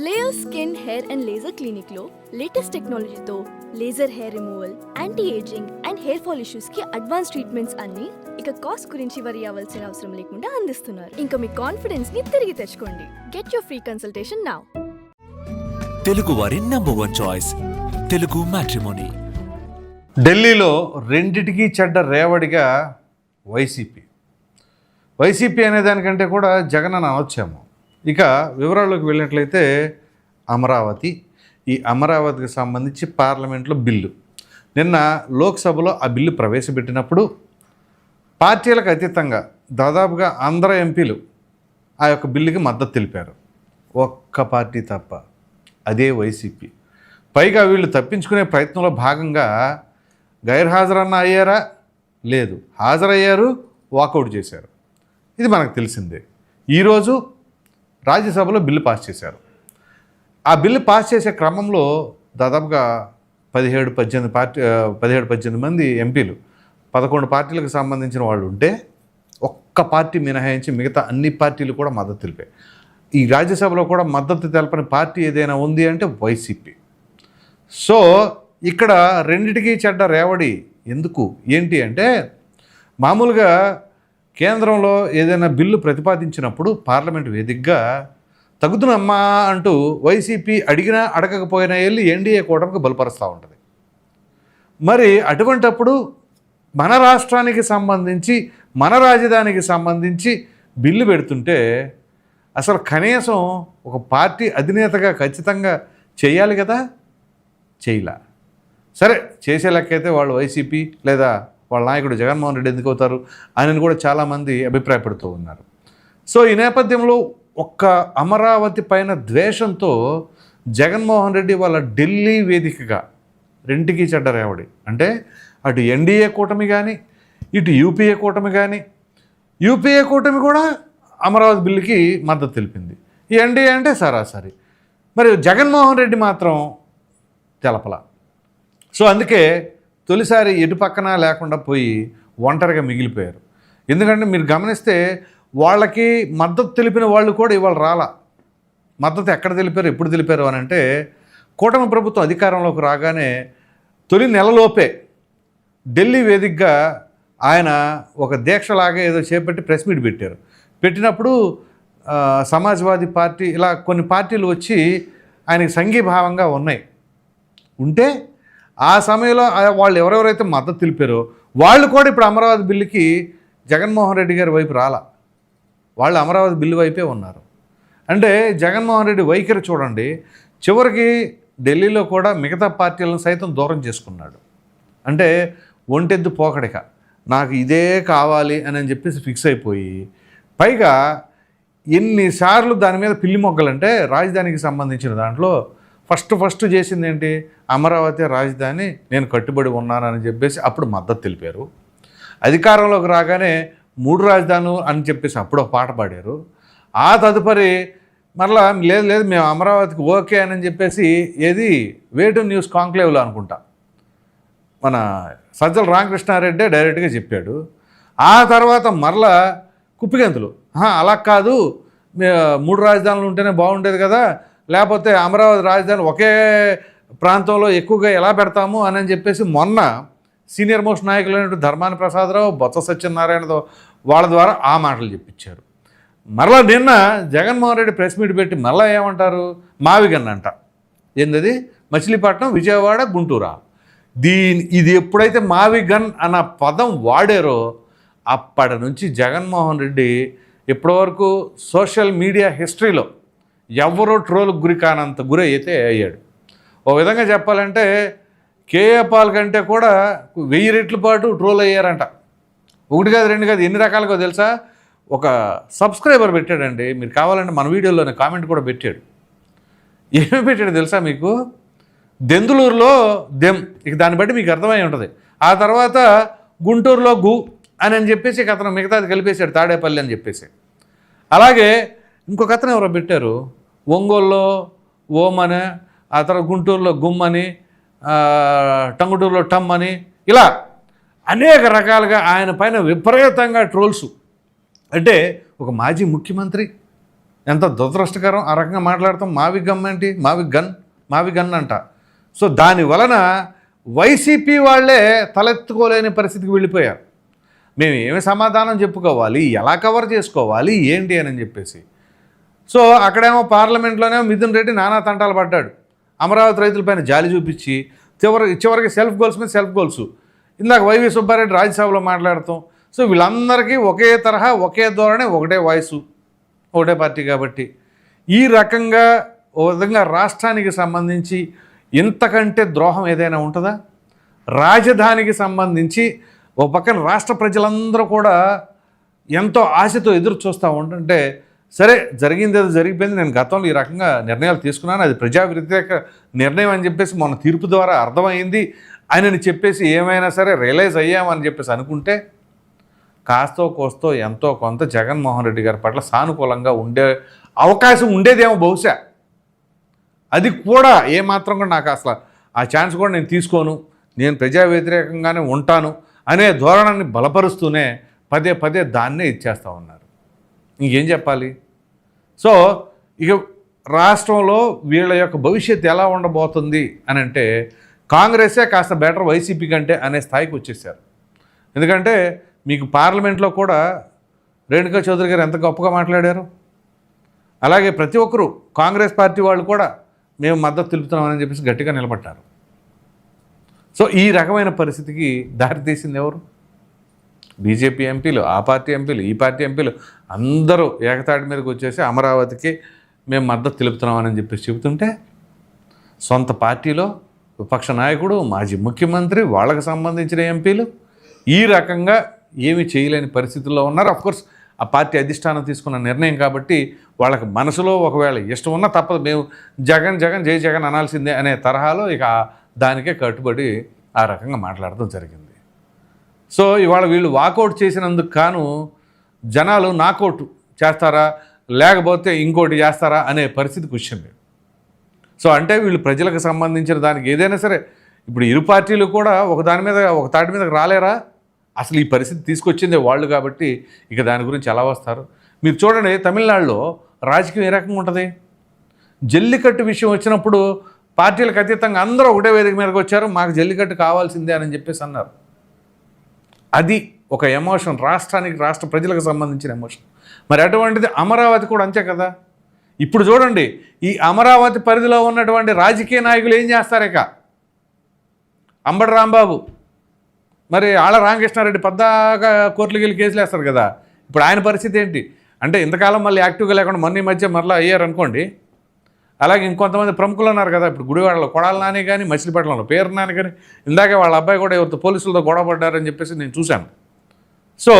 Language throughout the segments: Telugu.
Layer skin hair and laser clinic లో లేటెస్ట్ టెక్నాలజీతో laser hair removal, anti ageing and hair fall issues కి అడ్వాన్స్ ట్రీట్మెంట్స్ అన్ని ఇక కాస్ట్ గురించి వరి అవ్వాల్సిన అవసరం లేకుండా అందిస్తున్నారు. ఇంకా మీ కాన్ఫిడెన్స్ ని తిరిగి తెచ్చుకోండి. Get your free consultation now. Telugu వారి నంబర్ 1 చాయిస్ తెలుగు మ్యాట్రిమోనీ. ఢిల్లీలో రెండిటికి చెడ్డ రేవడిగా వైసీపీ అనే దానికంటే కూడా జగన్ అని అనొచ్చాము. ఇక వివరాల్లోకి వెళ్ళినట్లయితే ఈ అమరావతికి సంబంధించి పార్లమెంట్లో బిల్లు నిన్న లోక్సభలో ఆ బిల్లు ప్రవేశపెట్టినప్పుడు పార్టీలకు అతీతంగా దాదాపుగా అందరూ ఎంపీలు ఆ యొక్క బిల్లుకి మద్దతు తెలిపారు. ఒక్క పార్టీ తప్ప, అదే వైసీపీ. పైగా వీళ్ళు తప్పించుకునే ప్రయత్నంలో భాగంగా గైర్హాజరన్న అయ్యారా? లేదు, హాజరయ్యారు, వాకౌట్ చేశారు. ఇది మనకు తెలిసిందే. ఈరోజు రాజ్యసభలో బిల్లు పాస్ చేశారు. ఆ బిల్లు పాస్ చేసే క్రమంలో దాదాపుగా 17-18 మంది ఎంపీలు 11 పార్టీలకు సంబంధించిన వాళ్ళు ఉంటే ఒక్క పార్టీ మినహాయించి మిగతా అన్ని పార్టీలు కూడా మద్దతు తెలిపాయి. ఈ రాజ్యసభలో కూడా మద్దతు తెలపని పార్టీ ఏదైనా ఉంది అంటే వైసీపీ. సో ఇక్కడ రెండిటికి చెడ్డ రేవడి ఎందుకు ఏంటి అంటే, మామూలుగా కేంద్రంలో ఏదైనా బిల్లు ప్రతిపాదించినప్పుడు పార్లమెంట్ వేదికగా తగుదునమ్మా అంటూ వైసీపీ అడిగినా అడగకపోయినా వెళ్ళి ఎన్డీఏ కూటమికి బలపరుస్తూ ఉంటుంది. మరి అటువంటప్పుడు మన రాష్ట్రానికి సంబంధించి, మన రాజధానికి సంబంధించి బిల్లు పెడుతుంటే అసలు కనీసం ఒక పార్టీ అధినేతగా ఖచ్చితంగా చేయాలి కదా, చేయలే. సరే, చేసే లెక్కైతే వాళ్ళు వైసీపీ లేదా వాళ్ళ నాయకుడు జగన్మోహన్ రెడ్డి ఎందుకు అవుతారు అని కూడా చాలామంది అభిప్రాయపడుతూ ఉన్నారు. సో ఈ నేపథ్యంలో ఒక్క అమరావతి పైన ద్వేషంతో జగన్మోహన్ రెడ్డి వాళ్ళ ఢిల్లీ వేదికగా రెంటికి చెడ్డ రేవడి అంటే అటు ఎన్డీఏ కూటమి కానీ ఇటు యూపీఏ కూటమి కానీ, యూపీఏ కూటమి కూడా అమరావతి బిల్లుకి మద్దతు తెలిపింది. ఈ ఎన్డీఏ అంటే సరాసరి, మరి జగన్మోహన్ రెడ్డి మాత్రం తెలపల. సో అందుకే తొలిసారి ఎటు పక్కన లేకుండా పోయి ఒంటరిగా మిగిలిపోయారు. ఎందుకంటే మీరు గమనిస్తే వాళ్ళకి మద్దతు తెలిపిన వాళ్ళు కూడా ఇవాళ రాలా. మద్దతు ఎక్కడ తెలిపారు, ఎప్పుడు తెలిపారు అని అంటే, కూటమి ప్రభుత్వం అధికారంలోకి రాగానే తొలి నెలలోపే ఢిల్లీ వేదికగా ఆయన ఒక దీక్షలాగా ఏదో చేపట్టి ప్రెస్ మీట్ పెట్టారు. పెట్టినప్పుడు సమాజ్వాదీ పార్టీ ఇలా కొన్ని పార్టీలు వచ్చి ఆయనకి సంఘీభావంగా ఉంటే ఆ సమయంలో వాళ్ళు ఎవరెవరైతే మద్దతు తెలిపారో వాళ్ళు కూడా ఇప్పుడు అమరావతి బిల్లుకి జగన్మోహన్ రెడ్డి గారి వైపు రాలా. వాళ్ళు అమరావతి బిల్లు వైపే ఉన్నారు. అంటే జగన్మోహన్ రెడ్డి వైఖరి చూడండి, చివరికి ఢిల్లీలో కూడా మిగతా పార్టీలను సైతం దూరం చేసుకున్నాడు. అంటే ఒంటెద్దు పోకడిక, నాకు ఇదే కావాలి అని చెప్పేసి ఫిక్స్ అయిపోయి, పైగా ఎన్నిసార్లు దాని మీద పిల్లి మొగ్గలంటే రాజధానికి సంబంధించిన దాంట్లో ఫస్ట్ చేసింది ఏంటి, అమరావతి రాజధాని నేను కట్టుబడి ఉన్నానని చెప్పేసి అప్పుడు మద్దతు తెలిపారు. అధికారంలోకి రాగానే 3 రాజధానులు అని చెప్పేసి అప్పుడు ఒక పాట పాడారు. ఆ తదుపరి మరలా లేదు మేము అమరావతికి ఓకే అని చెప్పేసి ఏది వేటు న్యూస్ కాంక్లేవ్లో అనుకుంటా మన సజ్జల రామకృష్ణారెడ్డి డైరెక్ట్గా చెప్పాడు. ఆ తర్వాత మరలా కుప్పిగంతులు, అలా కాదు 3 రాజధానులు ఉంటేనే బాగుండేది కదా, లేకపోతే అమరావతి రాజధాని ఒకే ప్రాంతంలో ఎక్కువగా ఎలా పెడతాము అని చెప్పేసి మొన్న సీనియర్ మోస్ట్ నాయకులైన ధర్మాన ప్రసాదరావు, బొత్స సత్యనారాయణతో వాళ్ళ ద్వారా ఆ మాటలు చెప్పించారు. మరలా నిన్న జగన్మోహన్ రెడ్డి ప్రెస్ మీట్ పెట్టి మళ్ళీ ఏమంటారు, మావిగన్ అంట. ఏందది, మచిలీపట్నం, విజయవాడ, గుంటూరా. ఇది ఎప్పుడైతే మావిగన్ అన్న పదం వాడారో అప్పటి నుంచి జగన్మోహన్ రెడ్డి ఇప్పటివరకు సోషల్ మీడియా హిస్టరీలో ఎవరో ట్రోల్కి గురి కానంత గురి అయితే అయ్యాడు. ఓ విధంగా చెప్పాలంటే కేఏ పాల్ కంటే కూడా 1000 రెట్ల పాటు ట్రోల్ అయ్యారంట. 1 కాదు 2 కాదు, ఎన్ని రకాలుగా తెలుసా? ఒక సబ్స్క్రైబర్ పెట్టాడండి, మీరు కావాలంటే మన వీడియోలోనే కామెంట్ కూడా పెట్టాడు. ఏమి పెట్టాడు తెలుసా మీకు? దెందులూరులో దెమ్, ఇక దాన్ని బట్టి మీకు అర్థమై ఉంటుంది. ఆ తర్వాత గుంటూరులో గు అని చెప్పేసి అతను మిగతాది కలిపేశాడు, తాడేపల్లి అని చెప్పేసి. అలాగే ఇంకొక అతను ఎవరో పెట్టారు, ఒంగోలులో ఓం అని, ఆ తర్వాత గుంటూరులో గుమ్ అని, టంగుటూరులో టమ్ అని, ఇలా అనేక రకాలుగా ఆయన పైన విపరీతంగా ట్రోల్స్. అంటే ఒక మాజీ ముఖ్యమంత్రి, ఎంత దురదృష్టకరం. ఆ రకంగా మాట్లాడతాం. మావి గమ్ ఏంటి, మావి గన్ అంట. సో దాని వలన వైసీపీ వాళ్ళే తలెత్తుకోలేని పరిస్థితికి వెళ్ళిపోయారు. మేము ఏమి సమాధానం చెప్పుకోవాలి, ఎలా కవర్ చేసుకోవాలి ఏంటి అని చెప్పేసి. సో అక్కడేమో పార్లమెంట్లోనేమో మిథున్ రెడ్డి నానా తంటాలు పడ్డాడు. అమరావతి రైతులపైన జాలి చూపించి చివరికి సెల్ఫ్ గోల్స్ మీద సెల్ఫ్ గోల్స్. ఇందాక వైవి సుబ్బారెడ్డి రాజ్యసభలో మాట్లాడతాం. సో వీళ్ళందరికీ ఒకే తరహా, ఒకే ధోరణి, ఒకటే వాయిసు, ఒకటే పార్టీ. కాబట్టి ఈ రకంగా ఓ విధంగా రాష్ట్రానికి సంబంధించి ఇంతకంటే ద్రోహం ఏదైనా ఉంటుందా? రాజధానికి సంబంధించి ఒక పక్కన రాష్ట్ర ప్రజలందరూ కూడా ఎంతో ఆశతో ఎదురు చూస్తూ ఉంటుంటే, సరే జరిగింది అది జరిగిపోయింది, నేను గతంలో ఈ రకంగా నిర్ణయాలు తీసుకున్నాను, అది ప్రజా వ్యతిరేక నిర్ణయం అని చెప్పేసి మొన్న తీర్పు ద్వారా అర్థమైంది అని చెప్పేసి ఏమైనా సరే రియలైజ్ అయ్యామని చెప్పేసి అనుకుంటే, కాస్తో కోస్తో ఎంతో కొంత జగన్మోహన్ రెడ్డి గారి పట్ల సానుకూలంగా ఉండే అవకాశం ఉండేదేమో బహుశా. అది కూడా ఏమాత్రం కూడా నాకు అసలు ఆ ఛాన్స్ కూడా నేను తీసుకోను, నేను ప్రజా వ్యతిరేకంగానే ఉంటాను అనే ధోరణాన్ని బలపరుస్తూనే పదే పదే దాన్నే ఇచ్చేస్తూ ఉన్నారు. ఇంకేం చెప్పాలి? సో ఇక రాష్ట్రంలో వీళ్ళ యొక్క భవిష్యత్తు ఎలా ఉండబోతుంది అని అంటే, కాంగ్రెసే కాస్త బెటర్ వైసీపీ కంటే అనే స్థాయికి వచ్చేసారు. ఎందుకంటే మీకు పార్లమెంట్లో కూడా రేణుకా చౌదరి గారు ఎంత గొప్పగా మాట్లాడారు. అలాగే ప్రతి ఒక్కరూ కాంగ్రెస్ పార్టీ వాళ్ళు కూడా మేము మద్దతు తెలుపుతున్నామని చెప్పేసి గట్టిగా నిలబడ్డారు. సో ఈ రకమైన పరిస్థితికి దారితీసింది ఎవరు? బీజేపీ ఎంపీలు, ఆ పార్టీ ఎంపీలు, ఈ పార్టీ ఎంపీలు అందరూ ఏకతాటి మీదకి వచ్చేసి అమరావతికి మేము మద్దతు తెలుపుతున్నామని చెప్పేసి చెబుతుంటే, సొంత పార్టీలో విపక్ష నాయకుడు, మాజీ ముఖ్యమంత్రి, వాళ్ళకి సంబంధించిన ఎంపీలు ఈ రకంగా ఏమీ చేయలేని పరిస్థితుల్లో ఉన్నారు. అఫ్కోర్స్ ఆ పార్టీ అధిష్టానం తీసుకున్న నిర్ణయం కాబట్టి వాళ్ళకి మనసులో ఒకవేళ ఇష్టం ఉన్నా తప్పదు, మేము జగన్ జగన్ జై జగన్ అనాల్సిందే అనే తరహాలో ఇక దానికే కట్టుబడి ఆ రకంగా మాట్లాడడం జరిగింది. సో ఇవాళ వీళ్ళు వాకౌట్ చేసినందుకు కాను జనాలు నాకౌట్ చేస్తారా లేకపోతే ఇంకోటి చేస్తారా అనే పరిస్థితికి వచ్చింది. సో అంటే వీళ్ళు ప్రజలకు సంబంధించిన దానికి ఏదైనా సరే, ఇప్పుడు ఇరు పార్టీలు కూడా ఒక తాటి మీదకి రాలేరా? అసలు ఈ పరిస్థితి తీసుకొచ్చిందే వాళ్ళు కాబట్టి ఇక దాని గురించి ఎలా వస్తారు? మీరు చూడండి, తమిళనాడులో రాజకీయం ఏ రకంగా ఉంటుంది. జల్లికట్టు విషయం వచ్చినప్పుడు పార్టీలకు అతీతంగా అందరూ ఒకటే వేదిక మీదకి వచ్చారు, మాకు జల్లికట్టు కావాల్సిందే అని చెప్పేసి అన్నారు. అది ఒక ఎమోషన్, రాష్ట్రానికి, రాష్ట్ర ప్రజలకు సంబంధించిన ఎమోషన్. మరి అటువంటిది అమరావతి కూడా అంతే కదా. ఇప్పుడు చూడండి, ఈ అమరావతి పరిధిలో ఉన్నటువంటి రాజకీయ నాయకులు ఏం చేస్తారు? ఇక అంబటి రాంబాబు, మరి ఆళ్ళ రామకృష్ణారెడ్డి పద్దాగా కోర్టులకు వెళ్ళి కేసులు వేస్తారు కదా. ఇప్పుడు ఆయన పరిస్థితి ఏంటి అంటే, ఇంతకాలం మళ్ళీ యాక్టివ్గా లేకుండా మొన్న ఈ మధ్య మరలా అయ్యారు అనుకోండి. అలాగే ఇంకొంతమంది ప్రముఖులు ఉన్నారు కదా, ఇప్పుడు గుడివాడలో కొడాల నాని కానీ, మచిలీపట్నంలో పేరు నాని కానీ, ఇందాకే వాళ్ళ అబ్బాయి కూడా ఎవరితో పోలీసులతో గొడవ పడ్డారని చెప్పేసి నేను చూశాను. సో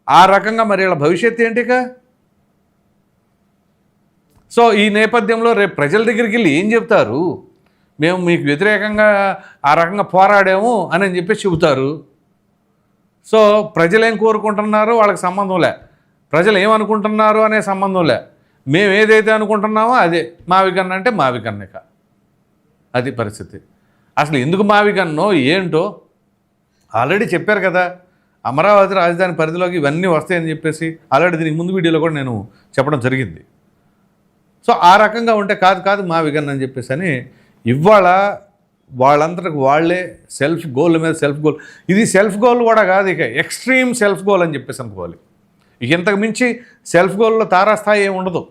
ఆ రకంగా మరి వీళ్ళ భవిష్యత్తు ఏంటిక? సో ఈ నేపథ్యంలో రేపు ప్రజల దగ్గరికి వెళ్ళి ఏం చెప్తారు? మేము మీకు వ్యతిరేకంగా ఆ రకంగా పోరాడాము అని చెప్పేసి చెబుతారు. సో ప్రజలు ఏం కోరుకుంటున్నారో వాళ్ళకి సంబంధం లే, ప్రజలు ఏమనుకుంటున్నారు అనే సంబంధం లే. మేము ఏదైతే అనుకుంటున్నామో అదే మావిగన్ అంటే మావిగన్నిక. అది పరిస్థితి. అసలు ఎందుకు మావిగన్నో ఏంటో ఆల్రెడీ చెప్పారు కదా, అమరావతి రాజధాని పరిధిలోకి ఇవన్నీ వస్తాయని చెప్పేసి ఆల్రెడీ దీనికి ముందు వీడియోలో కూడా నేను చెప్పడం జరిగింది. సో ఆ రకంగా ఉంటే కాదు మావిగన్ అని చెప్పేసి అని ఇవాళ వాళ్ళందరికి వాళ్ళే సెల్ఫ్ గోల్ మీద సెల్ఫ్ గోల్. ఇది సెల్ఫ్ గోల్ కూడా కాదు, ఇక ఎక్స్ట్రీమ్ సెల్ఫ్ గోల్ అని చెప్పేసి అనుకోవాలి. ఇక ఇంతకు మించి సెల్ఫ్ గోల్లో తారాస్థాయి ఏమి ఉండదు.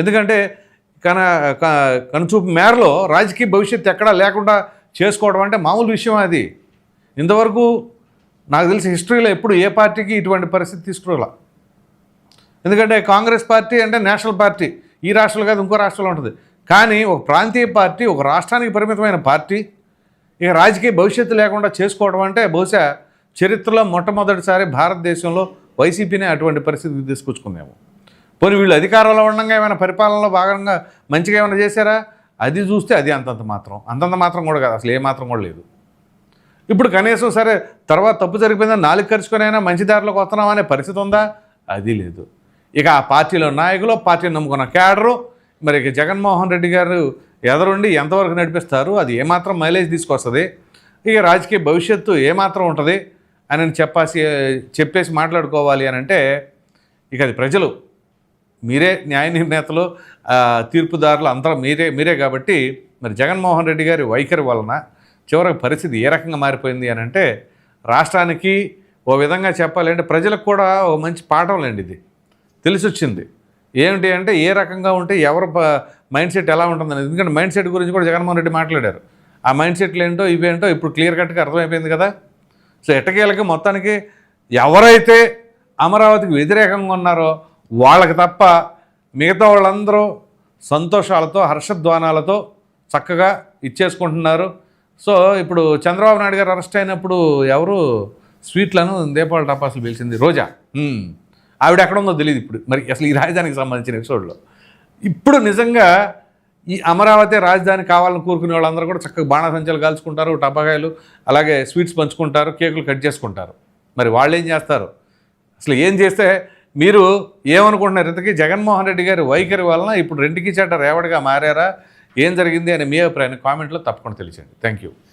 ఎందుకంటే కనుచూపు మేరలో రాజకీయ భవిష్యత్తు ఎక్కడా లేకుండా చేసుకోవడం అంటే మామూలు విషయం. అది ఇంతవరకు నాకు తెలిసి హిస్టరీలో ఎప్పుడు ఏ పార్టీకి ఇటువంటి పరిస్థితి తీసుకురాలా. ఎందుకంటే కాంగ్రెస్ పార్టీ అంటే నేషనల్ పార్టీ, ఈ రాష్ట్రంలో కాదు ఇంకో రాష్ట్రంలో ఉంటుంది. కానీ ఒక ప్రాంతీయ పార్టీ, ఒక రాష్ట్రానికి పరిమితమైన పార్టీ ఇక రాజకీయ భవిష్యత్తు లేకుండా చేసుకోవడం అంటే బహుశా చరిత్రలో మొట్టమొదటిసారి భారతదేశంలో వైసీపీనే అటువంటి పరిస్థితికి తీసుకొచ్చుకుందాము. పోనీ వీళ్ళు అధికారంలో ఉండగా ఏమైనా పరిపాలనలో భాగంగా మంచిగా ఏమైనా చేశారా? అది చూస్తే అది అంతంత మాత్రం కూడా కాదు, అసలు ఏమాత్రం కూడా లేదు. ఇప్పుడు కనీసం సరే తర్వాత తప్పు జరిగిపోయిందని నాలుగు ఖర్చుకొనైనా మంచి దారిలోకి వస్తున్నాం అనే పరిస్థితి ఉందా? అది లేదు. ఇక ఆ పార్టీలో నాయకులు, పార్టీని నమ్ముకున్న క్యాడరు, మరి ఇక జగన్మోహన్ రెడ్డి గారు ఎదరుండి ఎంతవరకు నడిపిస్తారు, అది ఏమాత్రం మైలేజ్ తీసుకొస్తుంది, ఇక రాజకీయ భవిష్యత్తు ఏమాత్రం ఉంటుంది అని చెప్పేసి మాట్లాడుకోవాలి అని అంటే ఇక అది ప్రజలు మీరే న్యాయ నిర్ణేతలు, తీర్పుదారులు అందరూ మీరే కాబట్టి మరి జగన్మోహన్ రెడ్డి గారి వైఖరి వలన చివరికి పరిస్థితి ఏ రకంగా మారిపోయింది అని అంటే రాష్ట్రానికి ఓ విధంగా చెప్పాలంటే ప్రజలకు కూడా ఓ మంచి పాఠం లేండి ఇది తెలిసి వచ్చింది. ఏమిటి అంటే ఏ రకంగా ఉంటే ఎవరి మైండ్ సెట్ ఎలా ఉంటుందని. ఎందుకంటే మైండ్ సెట్ గురించి కూడా జగన్మోహన్ రెడ్డి మాట్లాడారు. ఆ మైండ్ సెట్లు ఏంటో ఇవేంటో ఇప్పుడు క్లియర్ కట్గా అర్థమైపోయింది కదా. సో ఎట్టకేలకి మొత్తానికి ఎవరైతే అమరావతికి వ్యతిరేకంగా ఉన్నారో వాళ్ళకి తప్ప మిగతా వాళ్ళందరూ సంతోషాలతో హర్షధ్వానాలతో చక్కగా ఇచ్చేసుకుంటున్నారు. సో ఇప్పుడు చంద్రబాబు నాయుడు గారు అరెస్ట్ అయినప్పుడు ఎవరు స్వీట్లను దీపావళి టపాసులు పిలిచింది రోజా. ఆవిడ ఎక్కడ ఉందో తెలియదు ఇప్పుడు. మరి అసలు ఈ రాజధానికి సంబంధించిన ఎపిసోడ్లో ఇప్పుడు నిజంగా ఈ అమరావతి రాజధాని కావాలని కోరుకునే వాళ్ళందరూ కూడా చక్కగా బాణాసంచాలు కాల్చుకుంటారు, టపాకాయలు అలాగే స్వీట్స్ పంచుకుంటారు, కేకులు కట్ చేసుకుంటారు. మరి వాళ్ళు ఏం చేస్తారు? అసలు ఏం చేస్తే మీరు ఏమనుకుంటున్నారు? ఇంతకీ జగన్మోహన్ రెడ్డి గారి వైఖరి వలన ఇప్పుడు రెండుకి చెడ్డ రేవడిగా మారారా, ఏం జరిగింది అని మీ అభిప్రాయాన్ని కామెంట్లో తప్పకుండా తెలియచేయండి. Thank you.